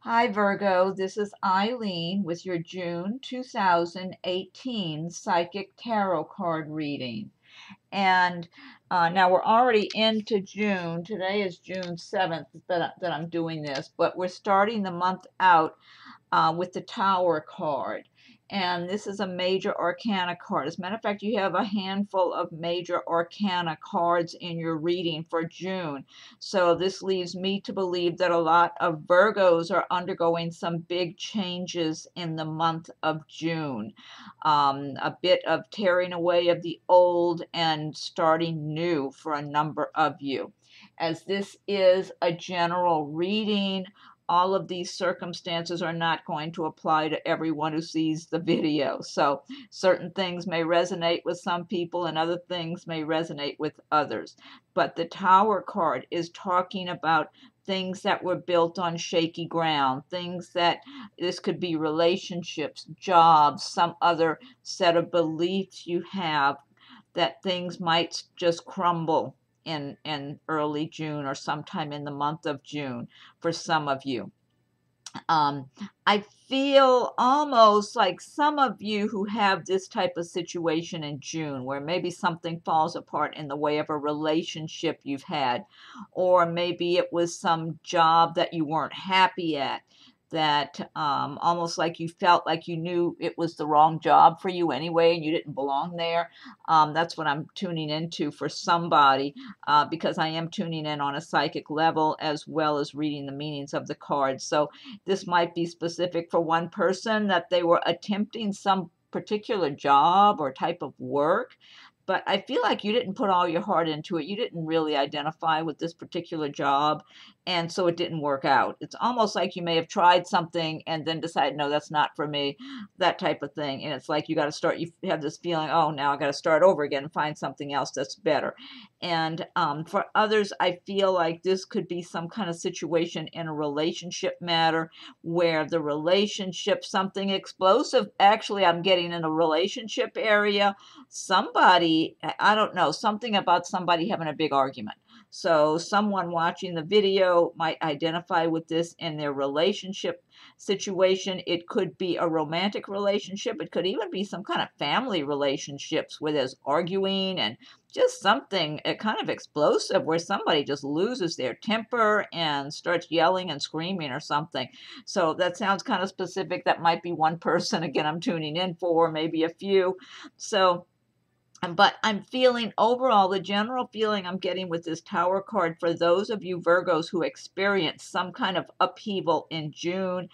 Hi Virgo, this is Eileen with your June 2018 Psychic Tarot card reading. And now we're already into June. Today is June 7th that I'm doing this, but we're starting the month out with the Tower card. And this is a major arcana card. As a matter of fact, you have a handful of major arcana cards in your reading for June. So this leads me to believe that a lot of Virgos are undergoing some big changes in the month of June. A bit of tearing away of the old and starting new for a number of you. As this is a general reading, all of these circumstances are not going to apply to everyone who sees the video. So certain things may resonate with some people and other things may resonate with others. But the Tower card is talking about things that were built on shaky ground, things that this could be relationships, jobs, some other set of beliefs you have that things might just crumble in early June or sometime in the month of June for some of you. I feel almost like some of you who have this type of situation in June, where maybe something falls apart in the way of a relationship you've had, or maybe it was some job that you weren't happy at, that almost like you felt like you knew it was the wrong job for you anyway and you didn't belong there. That's what I'm tuning into for somebody, because I am tuning in on a psychic level as well as reading the meanings of the cards. So this might be specific for one person, that they were attempting some particular job or type of work, but I feel like you didn't put all your heart into it. You didn't really identify with this particular job, and so it didn't work out. It's almost like you may have tried something and then decided, no, that's not for me, that type of thing. And it's like you got to start, you have this feeling, oh, now I got to start over again and find something else that's better. And for others, I feel like this could be some kind of situation in a relationship matter where the relationship, something explosive, actually, I'm getting in a relationship area. Somebody, I don't know, something about somebody having a big argument. So someone watching the video might identify with this in their relationship situation. It could be a romantic relationship. It could even be some kind of family relationships where there's arguing and just something kind of explosive where somebody just loses their temper and starts yelling and screaming or something. So that sounds kind of specific. That might be one person. Again, I'm tuning in for, maybe a few. So but I'm feeling overall, the general feeling I'm getting with this Tower card for those of you Virgos who experience some kind of upheaval in June,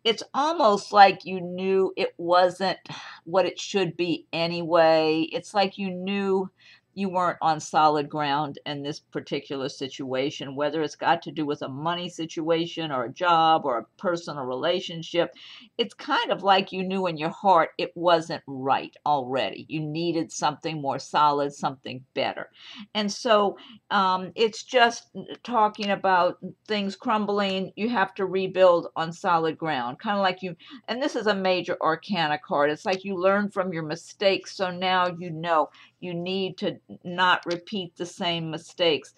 it's almost like you knew it wasn't what it should be anyway. It's like you knew you weren't on solid ground in this particular situation, whether it's got to do with a money situation or a job or a personal relationship. It's kind of like you knew in your heart it wasn't right already. You needed something more solid, something better. And so it's just talking about things crumbling. You have to rebuild on solid ground, kind of like you, and this is a major arcana card. It's like you learn from your mistakes. So now you know you need to not repeat the same mistakes.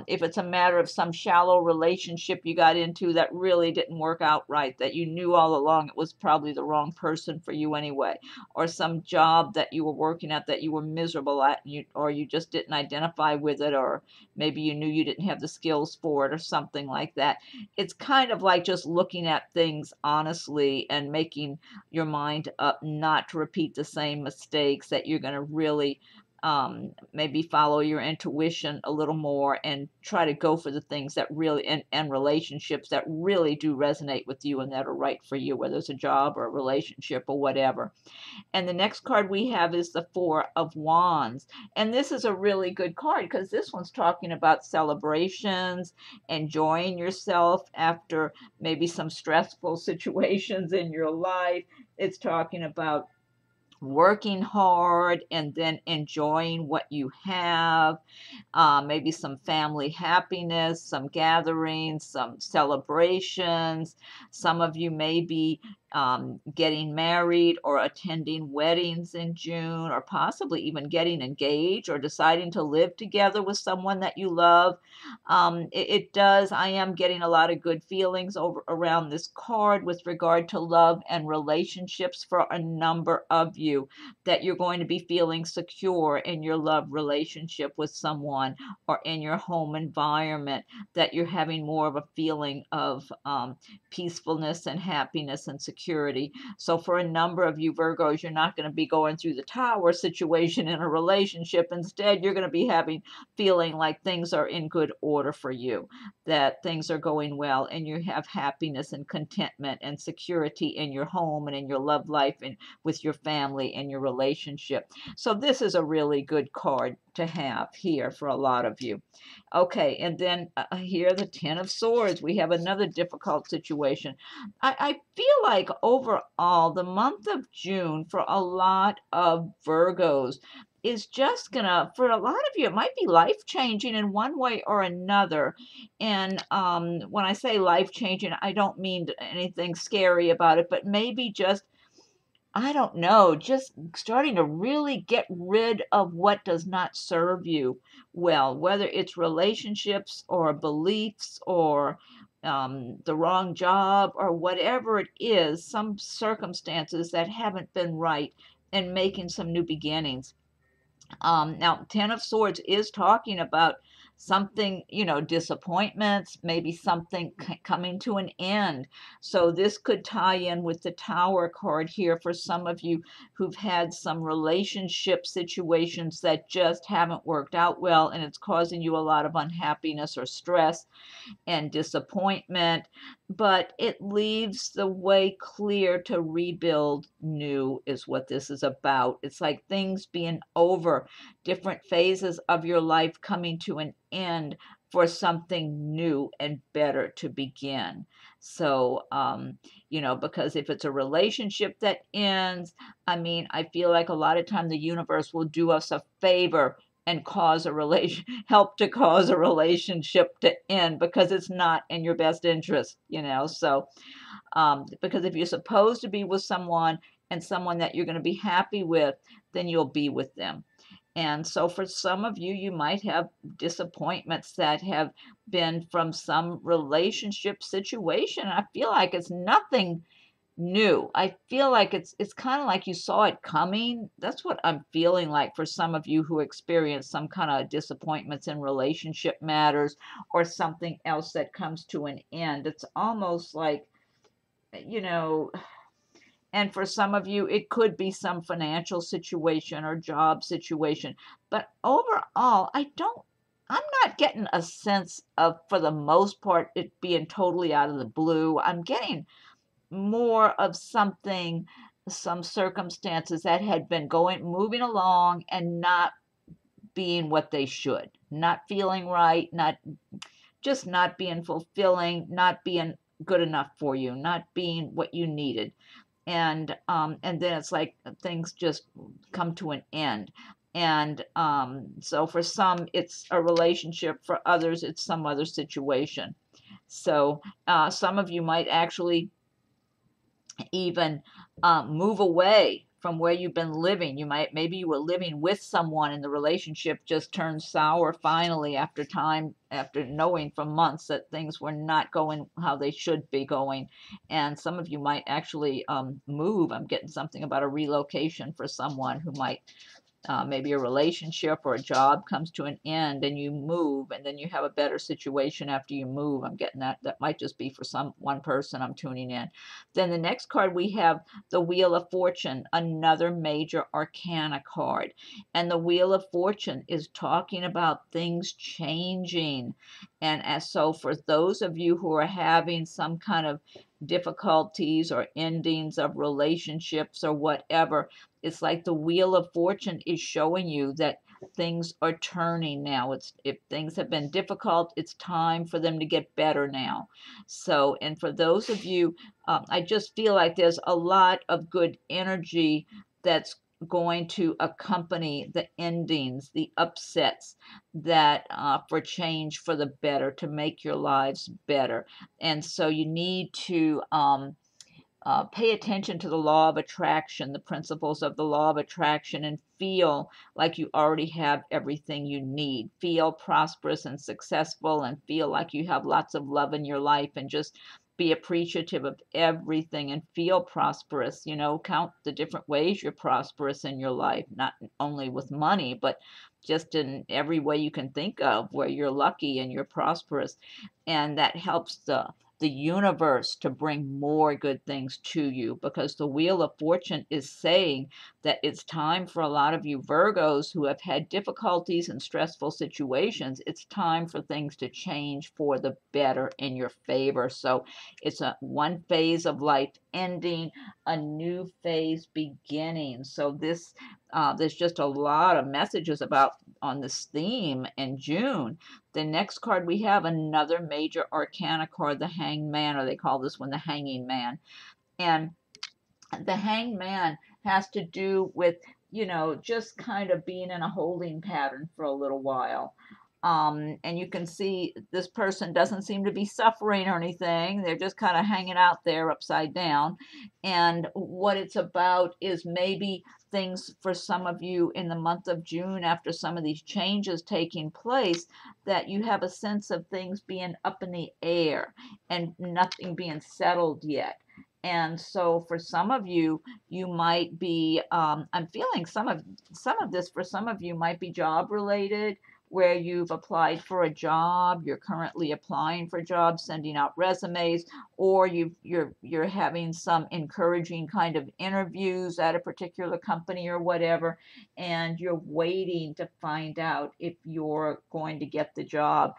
If it's a matter of some shallow relationship you got into that really didn't work out right, that you knew all along it was probably the wrong person for you anyway, or some job that you were working at that you were miserable at, and or you just didn't identify with it, or maybe you knew you didn't have the skills for it or something like that. It's kind of like just looking at things honestly and making your mind up not to repeat the same mistakes, that you're going to really maybe follow your intuition a little more and try to go for the things that really, and relationships that really do resonate with you and that are right for you, whether it's a job or a relationship or whatever. And the next card we have is the Four of Wands. And this is a really good card because this one's talking about celebrations, enjoying yourself after maybe some stressful situations in your life. It's talking about working hard and then enjoying what you have, maybe some family happiness, some gatherings, some celebrations. Some of you may be getting married or attending weddings in June, or possibly even getting engaged or deciding to live together with someone that you love. It does, I am getting a lot of good feelings over around this card with regard to love and relationships for a number of you, that you're going to be feeling secure in your love relationship with someone or in your home environment, that you're having more of a feeling of peacefulness and happiness and security. So for a number of you Virgos, you're not going to be going through the tower situation in a relationship. Instead, you're going to be feeling like things are in good order for you, that things are going well, and you have happiness and contentment and security in your home and in your love life and with your family and your relationship. So this is a really good card to have here for a lot of you. Okay, and then here, the Ten of Swords. We have another difficult situation. I feel like overall, the month of June for a lot of Virgos is just gonna, for a lot of you, it might be life changing in one way or another. And when I say life changing, I don't mean anything scary about it, but maybe just, I don't know, just starting to really get rid of what does not serve you well, whether it's relationships or beliefs or the wrong job or whatever it is, some circumstances that haven't been right, and making some new beginnings. Now, Ten of Swords is talking about something, disappointments, maybe something coming to an end. So this could tie in with the Tower card here for some of you who've had some relationship situations that just haven't worked out well, and it's causing you a lot of unhappiness or stress and disappointment, but it leaves the way clear to rebuild new, is what this is about. It's like things being over, different phases of your life coming to an end for something new and better to begin. So, because if it's a relationship that ends, I mean, I feel like a lot of time the universe will do us a favor and help to cause a relationship to end, because it's not in your best interest. So because if you're supposed to be with someone, and someone that you're going to be happy with, then you'll be with them. And so for some of you, you might have disappointments that have been from some relationship situation. I feel like it's nothing new. I feel like it's kind of like you saw it coming. That's what I'm feeling like for some of you who experience some kind of disappointments in relationship matters, or something else that comes to an end. It's almost like, you know, and for some of you, it could be some financial situation or job situation. But overall, I'm not getting a sense of, for the most part, it being totally out of the blue. I'm getting more of something, some circumstances that had been moving along and not being what they should, not feeling right, not being fulfilling, not being good enough for you, not being what you needed. And then it's like things just come to an end. And so for some, it's a relationship. For others, it's some other situation. So some of you might actually even move away from where you've been living. Maybe you were living with someone and the relationship just turned sour finally, after time, after knowing for months that things were not going how they should be going. And some of you might actually move. I'm getting something about a relocation for someone who might, maybe a relationship or a job comes to an end and you move, and then you have a better situation after you move. I'm getting that might just be for one person I'm tuning in. Then the next card, we have the Wheel of Fortune, another major arcana card. And the Wheel of Fortune is talking about things changing. And so for those of you who are having some kind of difficulties or endings of relationships or whatever, it's like the Wheel of Fortune is showing you that things are turning now. If things have been difficult, it's time for them to get better now. So, and for those of you, I just feel like there's a lot of good energy that's going to accompany the endings, the upsets that for change for the better, to make your lives better. And so you need to pay attention to the law of attraction, the principles of the law of attraction, and feel like you already have everything you need. Feel prosperous and successful, and feel like you have lots of love in your life, and just be appreciative of everything and feel prosperous. You know, count the different ways you're prosperous in your life, not only with money, but just in every way you can think of where you're lucky and you're prosperous. And that helps the universe to bring more good things to you, because the Wheel of Fortune is saying that it's time for a lot of you Virgos who have had difficulties and stressful situations. It's time for things to change for the better in your favor. So it's a one phase of life ending, a new phase beginning. So this there's just a lot of messages about on this theme in June. The next card we have, another major arcana card, the Hanged Man, or they call this one the Hanging Man. And the Hanged Man has to do with, you know, just kind of being in a holding pattern for a little while. And you can see this person doesn't seem to be suffering or anything. They're just kind of hanging out there upside down. And what it's about is maybe things for some of you in the month of June, after some of these changes taking place, that you have a sense of things being up in the air and nothing being settled yet. And so for some of you, you might be, I'm feeling some of this for some of you might be job related, where you've applied for a job, you're currently applying for jobs, sending out resumes, or you're having some encouraging kind of interviews at a particular company or whatever, and you're waiting to find out if you're going to get the job.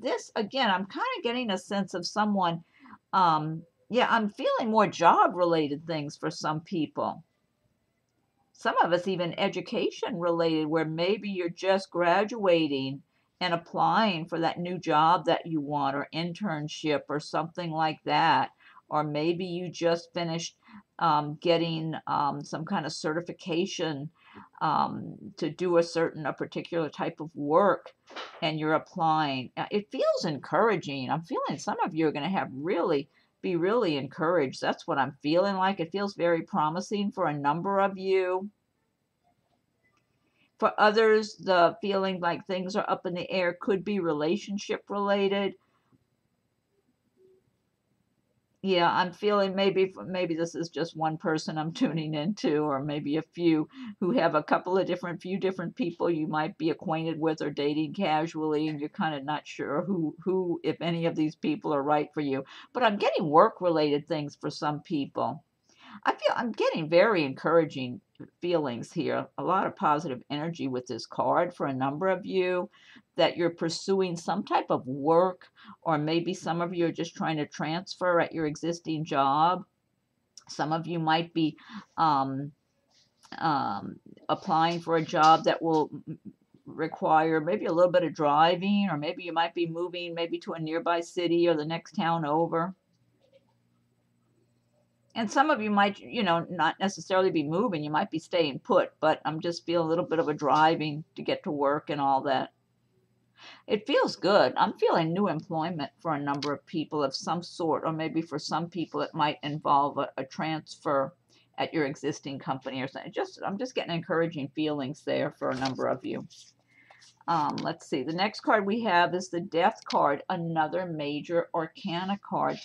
This again, I'm kind of getting a sense of someone. Yeah, I'm feeling more job related things for some people. Some of us even education related, where maybe you're just graduating and applying for that new job that you want, or internship or something like that. Or maybe you just finished getting some kind of certification to do a particular type of work, and you're applying. It feels encouraging. I'm feeling some of you are going to have be really encouraged. That's what I'm feeling like. It feels very promising for a number of you. For others, the feeling like things are up in the air could be relationship related. Yeah, I'm feeling maybe this is just one person I'm tuning into, or maybe a few who have a couple of few different people you might be acquainted with or dating casually, and you're kind of not sure who, if any of these people are right for you. But I'm getting work related things for some people. I'm getting very encouraging feelings here. A lot of positive energy with this card for a number of you, that you're pursuing some type of work, or maybe some of you are just trying to transfer at your existing job. Some of you might be um, applying for a job that will require maybe a little bit of driving, or maybe you might be moving maybe to a nearby city or the next town over. And some of you might, you know, not necessarily be moving, you might be staying put, but I'm just feeling a little bit of a driving to get to work and all that. It feels good. I'm feeling new employment for a number of people of some sort, or maybe for some people it might involve a transfer at your existing company or something. I'm just getting encouraging feelings there for a number of you. Let's see. The next card we have is the Death card, another major arcana card.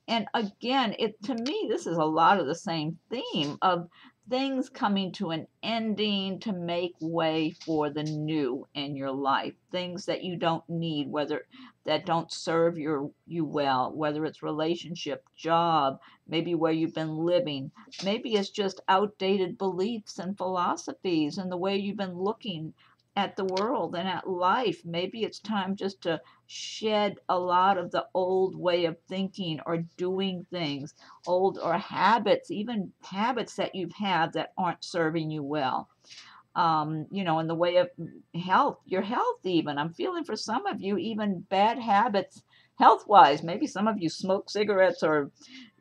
And again, to me, this is a lot of the same theme of things coming to an ending to make way for the new in your life. Things that you don't need, whether that don't serve you well, whether it's relationship, job, maybe where you've been living. Maybe it's just outdated beliefs and philosophies and the way you've been looking at the world and at life. Maybe it's time just to shed a lot of the old way of thinking or doing things, old or habits, even habits that you've had that aren't serving you well. You know, in the way of health, your health even. I'm feeling for some of you even bad habits health-wise. Maybe some of you smoke cigarettes or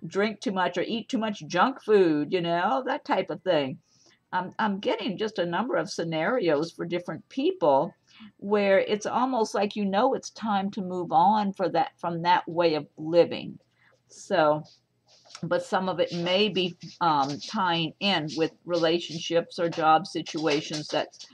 drink too much or eat too much junk food, you know, that type of thing. I'm getting just a number of scenarios for different people where it's almost like it's time to move on from that way of living. So, but some of it may be tying in with relationships or job situations that's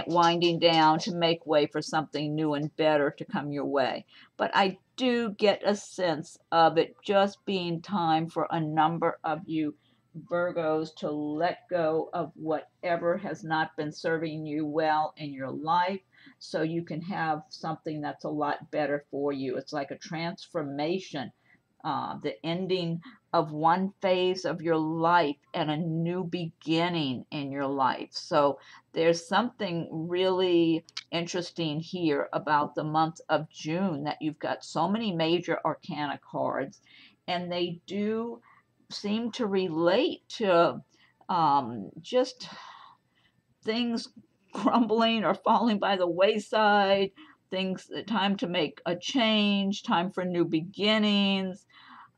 winding down to make way for something new and better to come your way. But I do get a sense of it just being time for a number of you Virgos to let go of whatever has not been serving you well in your life so you can have something that's a lot better for you. It's like a transformation, the ending of one phase of your life and a new beginning in your life. So there's something really interesting here about the month of June, that you've got so many major arcana cards, and they do seem to relate to just things crumbling or falling by the wayside, things, time to make a change, time for new beginnings.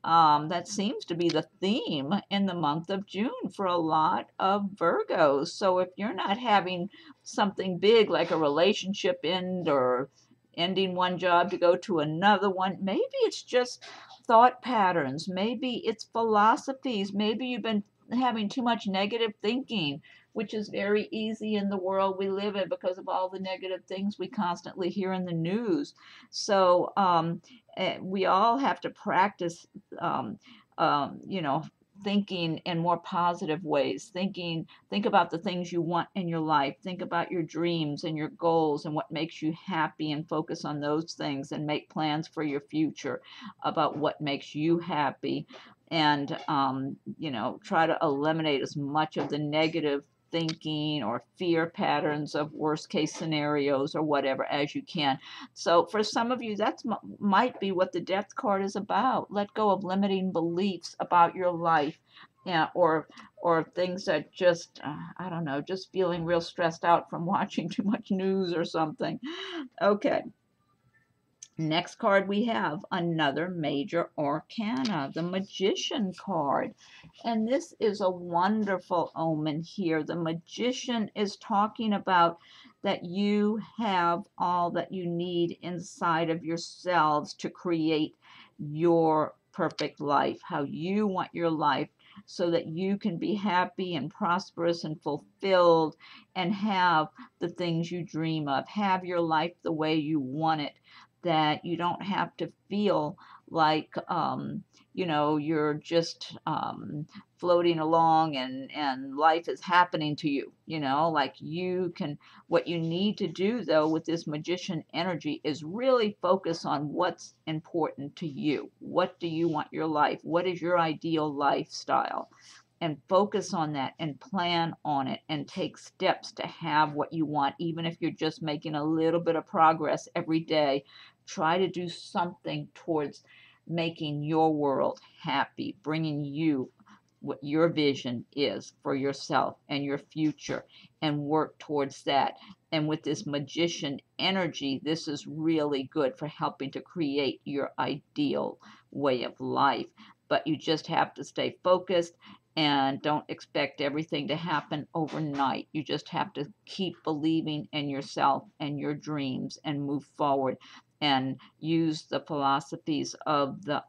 That seems to be the theme in the month of June for a lot of Virgos. So if you're not having something big like a relationship end or ending one job to go to another one, maybe it's just thought patterns, maybe it's philosophies, maybe you've been having too much negative thinking, which is very easy in the world we live in because of all the negative things we constantly hear in the news. So we all have to practice, um, you know, thinking in more positive ways. Think about the things you want in your life. Think about your dreams and your goals and what makes you happy, and focus on those things and make plans for your future about what makes you happy. And, try to eliminate as much of the negative thinking or fear patterns of worst case scenarios or whatever as you can. So for some of you, that might be what the death card is about. Let go of limiting beliefs about your life, yeah, or things that just I don't know, just feeling real stressed out from watching too much news or something. Okay. Next card, we have another major arcana, the Magician card. And this is a wonderful omen here. The Magician is talking about that you have all that you need inside of yourselves to create your perfect life, how you want your life, so that you can be happy and prosperous and fulfilled and have the things you dream of. Have your life the way you want it, that you don't have to feel like you're just floating along and life is happening to you, like you can. What you need to do though with this Magician energy is really focus on what's important to you. What do you want your life? What is your ideal lifestyle? And focus on that and plan on it and take steps to have what you want. Even if you're just making a little bit of progress every day, try to do something towards making your world happy, bringing you what your vision is for yourself and your future, and work towards that. And with this Magician energy, this is really good for helping to create your ideal way of life. But you just have to stay focused and don't expect everything to happen overnight. You just have to keep believing in yourself and your dreams and move forward, and use the philosophies of the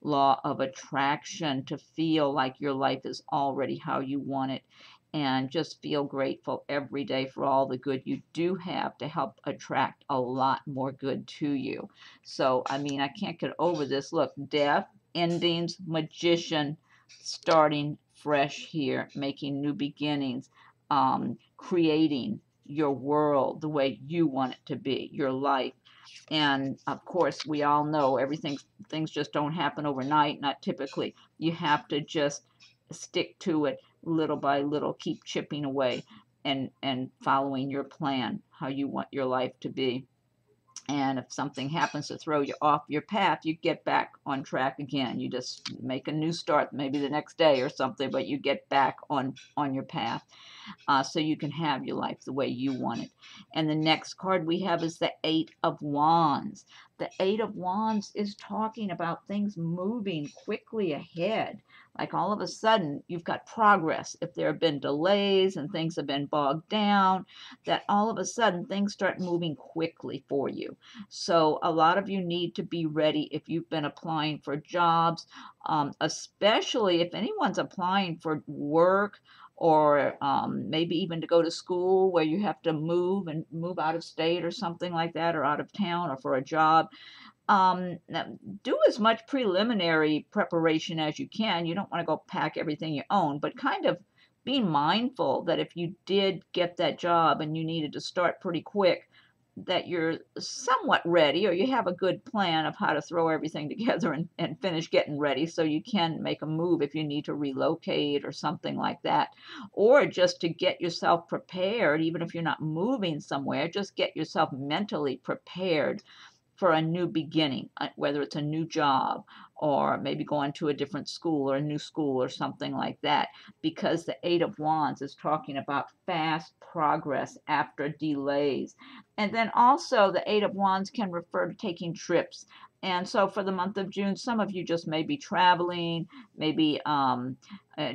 law of attraction to feel like your life is already how you want it, and just feel grateful every day for all the good you do have to help attract a lot more good to you. So, I mean, I can't get over this. Look, death, endings, Magician, starting fresh here, making new beginnings, creating your world the way you want it to be, your life. And of course, we all know things just don't happen overnight, not typically. You have to just stick to it little by little, keep chipping away and following your plan, how you want your life to be. And if something happens to throw you off your path, you get back on track again. You just make a new start, maybe the next day or something, but you get back on your path, so you can have your life the way you want it. And the next card we have is the Eight of Wands. the Eight of Wands is talking about things moving quickly ahead. Like all of a sudden, you've got progress. If there have been delays and things have been bogged down, that all of a sudden things start moving quickly for you. So a lot of you need to be ready if you've been applying for jobs, especially if anyone's applying for work or maybe even to go to school where you have to move out of state or something like that, or out of town, or for a job. Do as much preliminary preparation as you can. You don't want to go pack everything you own, but kind of be mindful that if you did get that job and you needed to start pretty quick, that you're somewhat ready, or you have a good plan of how to throw everything together and finish getting ready so you can make a move if you need to relocate or something like that. Or just to get yourself prepared, even if you're not moving somewhere, just get yourself mentally prepared for a new beginning, whether it's a new job or maybe going to a different school or a new school or something like that, because the Eight of Wands is talking about fast progress after delays. And then also the Eight of Wands can refer to taking trips. And so for the month of June, some of you just may be traveling, maybe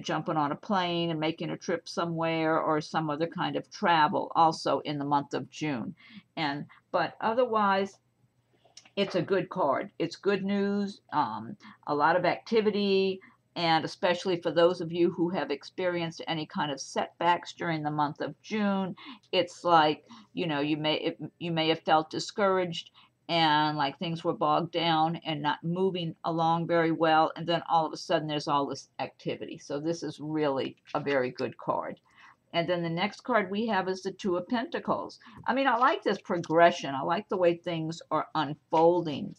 jumping on a plane and making a trip somewhere, or some other kind of travel also in the month of June. But otherwise, it's a good card. It's good news, a lot of activity, and especially for those of you who have experienced any kind of setbacks during the month of June, it's like, you may have felt discouraged and like things were bogged down and not moving along very well, and then all of a sudden there's all this activity. So this is really a very good card. And then the next card we have is the Two of Pentacles. I mean, I like this progression. I like the way things are unfolding,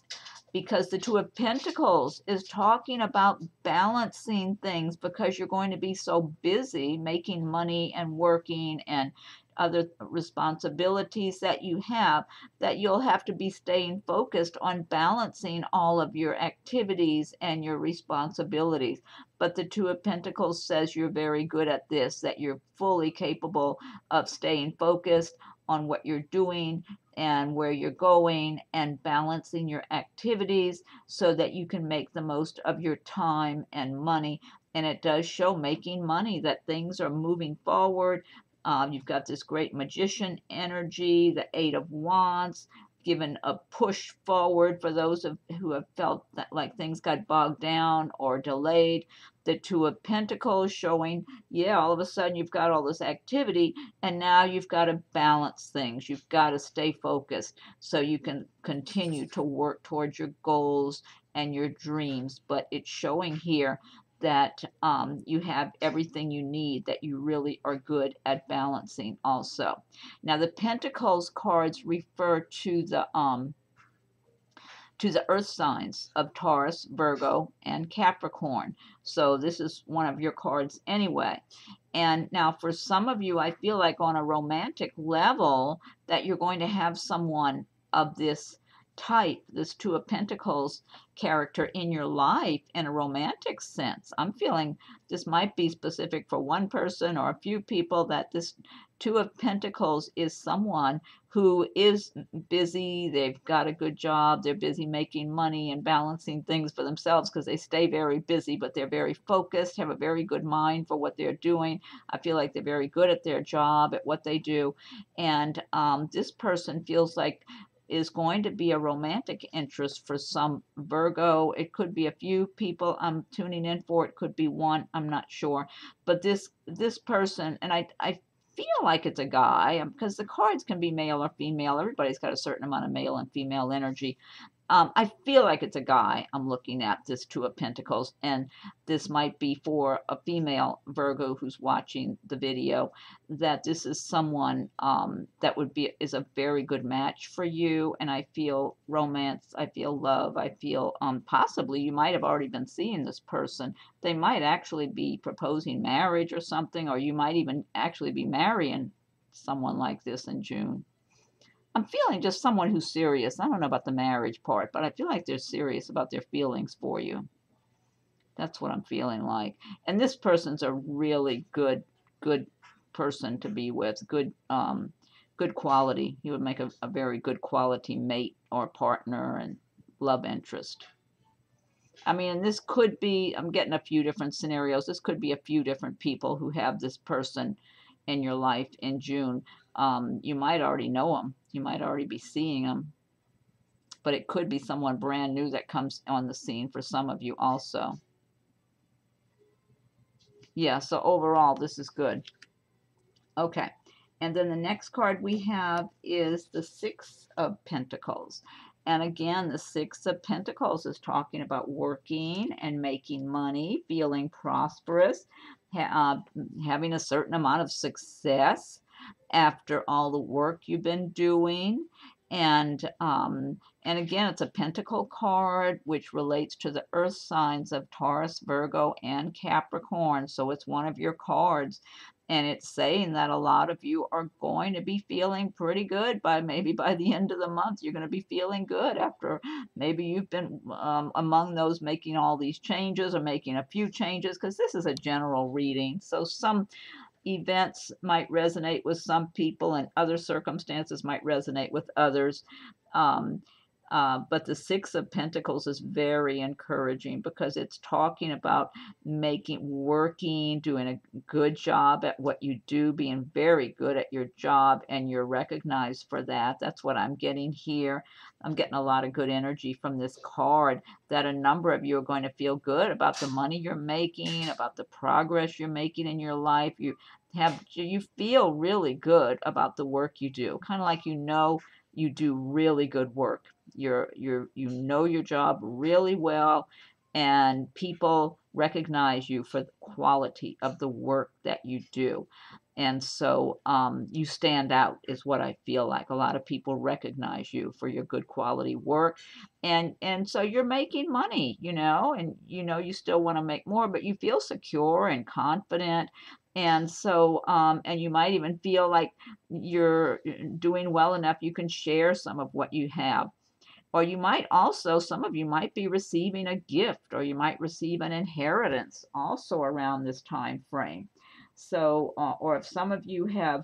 because the Two of Pentacles is talking about balancing things, because you're going to be so busy making money and working and other responsibilities that you have, that you'll have to be staying focused on balancing all of your activities and your responsibilities. But the Two of Pentacles says you're very good at this, that you're fully capable of staying focused on what you're doing and where you're going, and balancing your activities so that you can make the most of your time and money. And it does show making money, that things are moving forward. You've got this great magician energy, the Eight of Wands, given a push forward for those who have felt that like things got bogged down or delayed. The Two of Pentacles showing, yeah, all of a sudden you've got all this activity, and now you've got to balance things. You've got to stay focused so you can continue to work towards your goals and your dreams. But it's showing here that you have everything you need, that you really are good at balancing also. Now the Pentacles cards refer to the earth signs of Taurus, Virgo, and Capricorn. So this is one of your cards anyway. And now for some of you, I feel like on a romantic level that you're going to have someone of this type, this Two of Pentacles character in your life in a romantic sense. I'm feeling this might be specific for one person or a few people, that this Two of Pentacles is someone who is busy, they've got a good job, they're busy making money and balancing things for themselves because they stay very busy, but they're very focused, have a very good mind for what they're doing. I feel like they're very good at their job, at what they do. And this person feels like is going to be a romantic interest for some Virgo. It could be a few people I'm tuning in for. It could be one, I'm not sure. But this person, and I feel like it's a guy, because the cards can be male or female. Everybody's got a certain amount of male and female energy. I feel like it's a guy I'm looking at, this Two of Pentacles, and this might be for a female Virgo who's watching the video, that this is someone that is a very good match for you. And I feel romance, I feel love, I feel possibly you might have already been seeing this person. They might actually be proposing marriage or something, or you might even actually be marrying someone like this in June. I'm feeling just someone who's serious. I don't know about the marriage part, but I feel like they're serious about their feelings for you. That's what I'm feeling like. And this person's a really good person to be with. Good good quality. You would make a very good quality mate or partner and love interest. I mean, this could be, I'm getting a few different scenarios. This could be a few different people who have this person in your life in June. You might already know them. You might already be seeing them. But it could be someone brand new that comes on the scene for some of you also. Yeah, so overall, this is good. Okay. And then the next card we have is the Six of Pentacles. And again, the Six of Pentacles is talking about working and making money, feeling prosperous, having a certain amount of success after all the work you've been doing. And again, it's a pentacle card, which relates to the earth signs of Taurus, Virgo, and Capricorn. So it's one of your cards. And it's saying that a lot of you are going to be feeling pretty good maybe by the end of the month. You're going to be feeling good after maybe you've been among those making all these changes or making a few changes, because this is a general reading. So some events might resonate with some people and other circumstances might resonate with others. Um, but the Six of Pentacles is very encouraging because it's talking about working, doing a good job at what you do, being very good at your job, and you're recognized for that. That's what I'm getting here. I'm getting a lot of good energy from this card, that a number of you are going to feel good about the money you're making, about the progress you're making in your life. You feel really good about the work you do, kind of like you do really good work. You know your job really well, and people recognize you for the quality of the work that you do. And so you stand out is what I feel like. A lot of people recognize you for your good quality work. And so you're making money, and you still want to make more, but you feel secure and confident. And so, and you might even feel like you're doing well enough, you can share some of what you have. Or you might also, some of you might be receiving a gift, or you might receive an inheritance also around this time frame. So, or if some of you have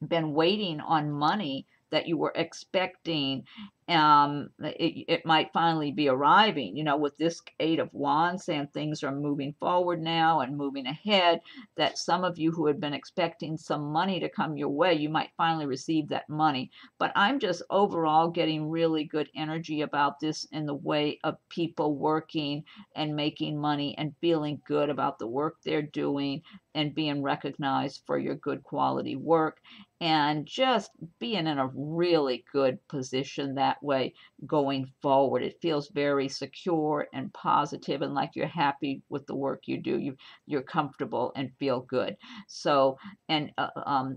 been waiting on money that you were expecting, it might finally be arriving. With this Eight of Wands saying things are moving forward now and moving ahead, that some of you who had been expecting some money to come your way, you might finally receive that money. But I'm just overall getting really good energy about this in the way of people working and making money and feeling good about the work they're doing and being recognized for your good quality work, and just being in a really good position that way going forward. It feels very secure and positive, and like you're happy with the work you do. You're comfortable and feel good. So, and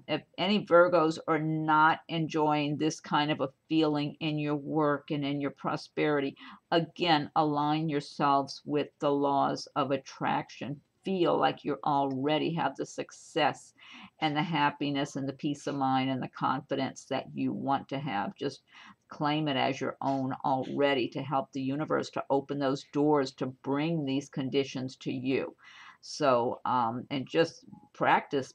if any Virgos are not enjoying this kind of a feeling in your work and in your prosperity, again, align yourselves with the laws of attraction. Feel like you already have the success and the happiness and the peace of mind and the confidence that you want to have. Just claim it as your own already, to help the universe to open those doors to bring these conditions to you. So, and just practice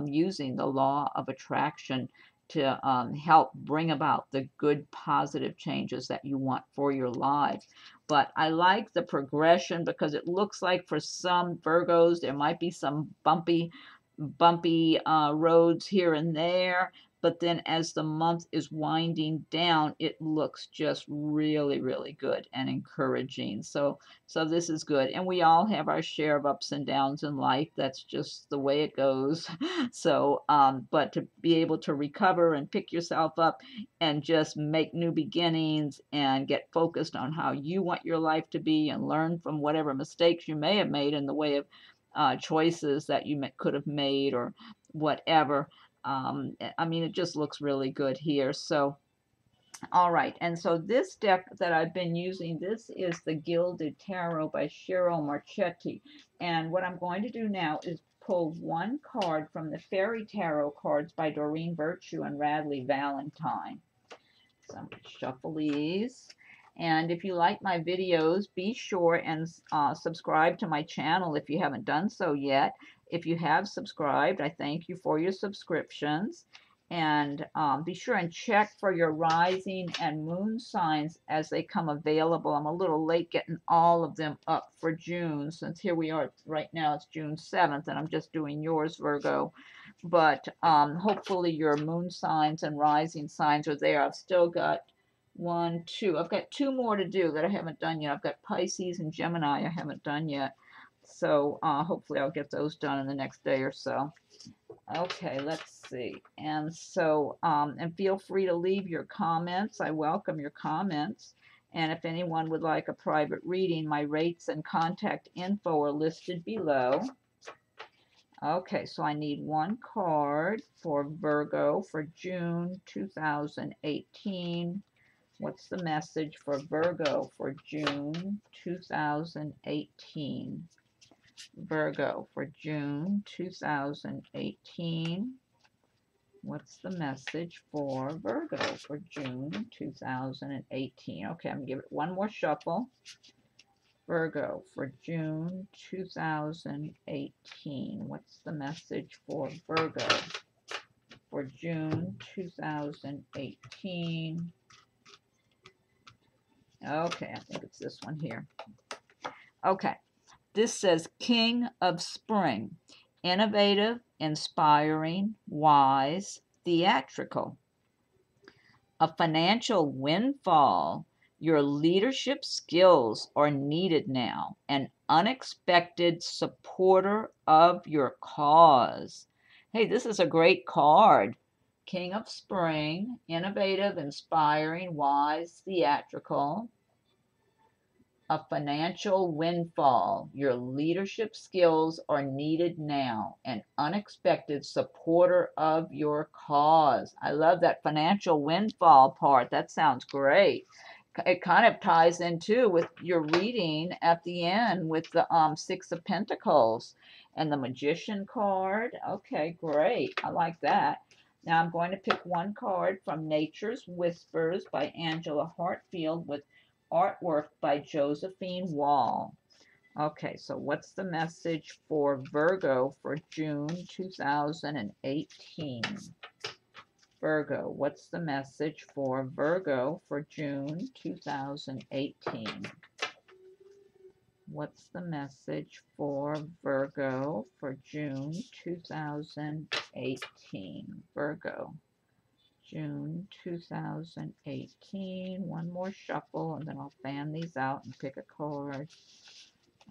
using the law of attraction to help bring about the good positive changes that you want for your lives. But I like the progression because it looks like for some Virgos there might be some bumpy roads here and there, but then as the month is winding down, it looks just really, really good and encouraging. So this is good. And we all have our share of ups and downs in life. That's just the way it goes. So, but to be able to recover and pick yourself up and just make new beginnings and get focused on how you want your life to be and learn from whatever mistakes you may have made in the way of choices that you could have made or whatever. I mean, it just looks really good here. So, all right. And so this deck that I've been using, this is the Gilded Tarot by Ciro Marchetti. And what I'm going to do now is pull one card from the Fairy Tarot cards by Doreen Virtue and Radleigh Valentine. So I'm going to shuffle these. And if you like my videos, be sure and subscribe to my channel if you haven't done so yet. If you have subscribed, I thank you for your subscriptions. And be sure and check for your rising and moon signs as they come available. I'm a little late getting all of them up for June, since here we are right now, it's June 7th, and I'm just doing yours, Virgo. But hopefully your moon signs and rising signs are there. I've still got I've got 2 more to do that I haven't done yet. I've got Pisces and Gemini I haven't done yet. So hopefully I'll get those done in the next day or so. Okay, let's see. And so, and feel free to leave your comments. I welcome your comments. And if anyone would like a private reading, my rates and contact info are listed below. Okay, so I need 1 card for Virgo for June 2018. What's the message for Virgo for June 2018? Virgo for June 2018. What's the message for Virgo for June 2018? Okay, I'm going to give it one more shuffle. Virgo for June 2018. What's the message for Virgo for June 2018? Okay, I think it's this one here. Okay. This says King of Spring, innovative, inspiring, wise, theatrical. A financial windfall. Your leadership skills are needed now. An unexpected supporter of your cause. Hey, this is a great card. King of Spring, innovative, inspiring, wise, theatrical. A financial windfall. Your leadership skills are needed now. An unexpected supporter of your cause. I love that financial windfall part. That sounds great. It kind of ties in too with your reading at the end with the 6 of Pentacles and the Magician card. Okay, great. I like that. Now I'm going to pick 1 card from Nature's Whispers by Angela Hartfield with artwork by Josephine Wall. Okay, so what's the message for Virgo for June 2018? Virgo, what's the message for Virgo for June 2018? What's the message for Virgo for June 2018? Virgo. June 2018. 1 more shuffle, and then I'll fan these out and pick a card.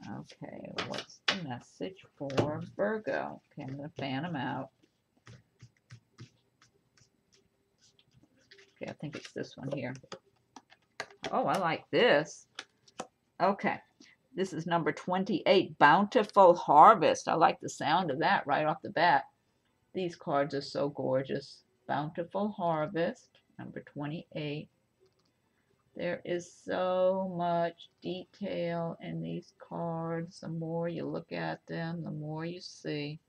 Okay, what's the message for Virgo? Okay, I'm going to fan them out. Okay, I think it's this one here. Oh, I like this. Okay, this is number 28, Bountiful Harvest. I like the sound of that right off the bat. These cards are so gorgeous. Bountiful Harvest. Number 28. There is so much detail in these cards. The more you look at them, the more you see.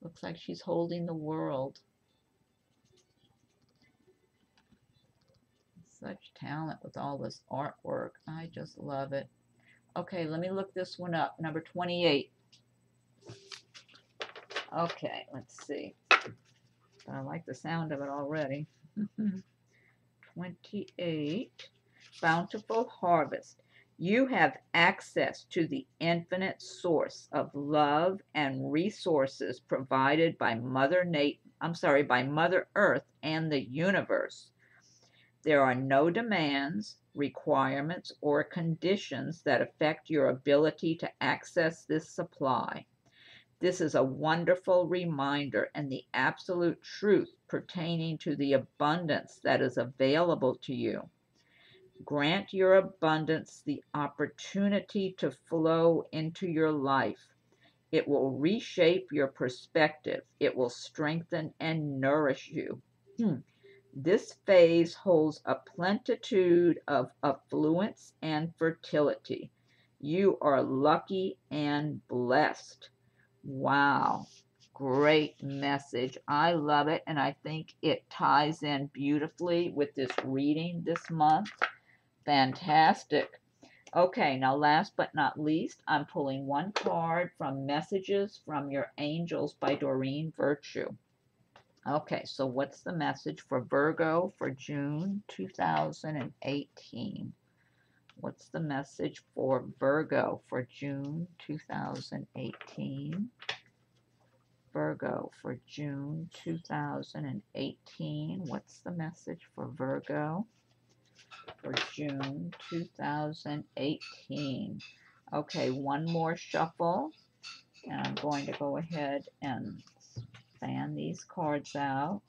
Looks like she's holding the world. Such talent with all this artwork. I just love it. Okay, let me look this one up. Number 28. Okay, let's see. I like the sound of it already. 28, Bountiful Harvest. You have access to the infinite source of love and resources provided by Mother Earth and the universe. There are no demands, requirements, or conditions that affect your ability to access this supply. This is a wonderful reminder and the absolute truth pertaining to the abundance that is available to you. Grant your abundance the opportunity to flow into your life. It will reshape your perspective. It will strengthen and nourish you. This phase holds a plenitude of affluence and fertility. You are lucky and blessed. Wow, great message. I love it, and I think it ties in beautifully with this reading this month. Fantastic. Okay, now last but not least, I'm pulling 1 card from Messages from Your Angels by Doreen Virtue. Okay, so what's the message for Virgo for June 2018? What's the message for Virgo for June 2018? Virgo for June 2018. What's the message for Virgo for June 2018? Okay, one more shuffle, and I'm going to go ahead and fan these cards out.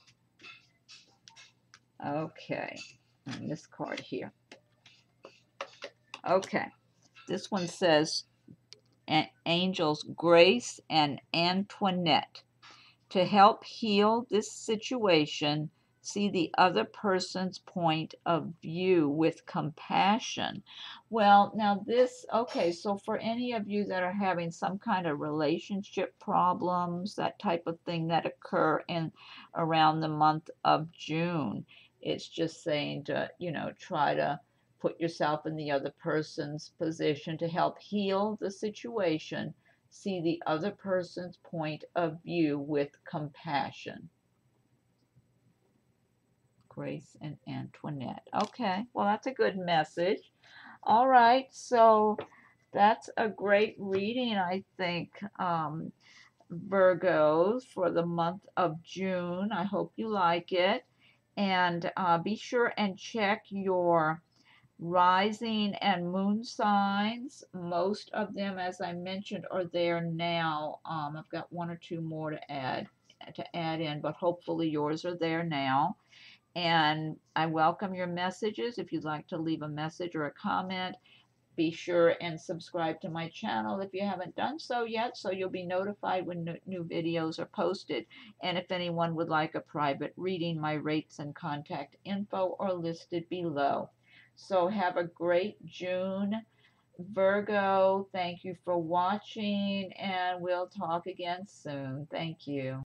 Okay, and this card here. Okay, this one says Angels Grace and Antoinette. To help heal this situation, see the other person's point of view with compassion. Well, now this, okay, so for any of you that are having some kind of relationship problems, that type of thing that occur in around the month of June, it's just saying to, try to put yourself in the other person's position to help heal the situation. See the other person's point of view with compassion. Grace and Antoinette. Okay, well, that's a good message. All right, so that's a great reading, I think, Virgos, for the month of June. I hope you like it. And be sure and check your rising and moon signs. Most of them, as I mentioned, are there now. I've got one or two more to add in, but hopefully yours are there now. And I welcome your messages. If you'd like to leave a message or a comment, be sure and subscribe to my channel if you haven't done so yet, so you'll be notified when new videos are posted. And if anyone would like a private reading, my rates and contact info are listed below. So have a great June, Virgo. Thank you for watching, and we'll talk again soon. Thank you.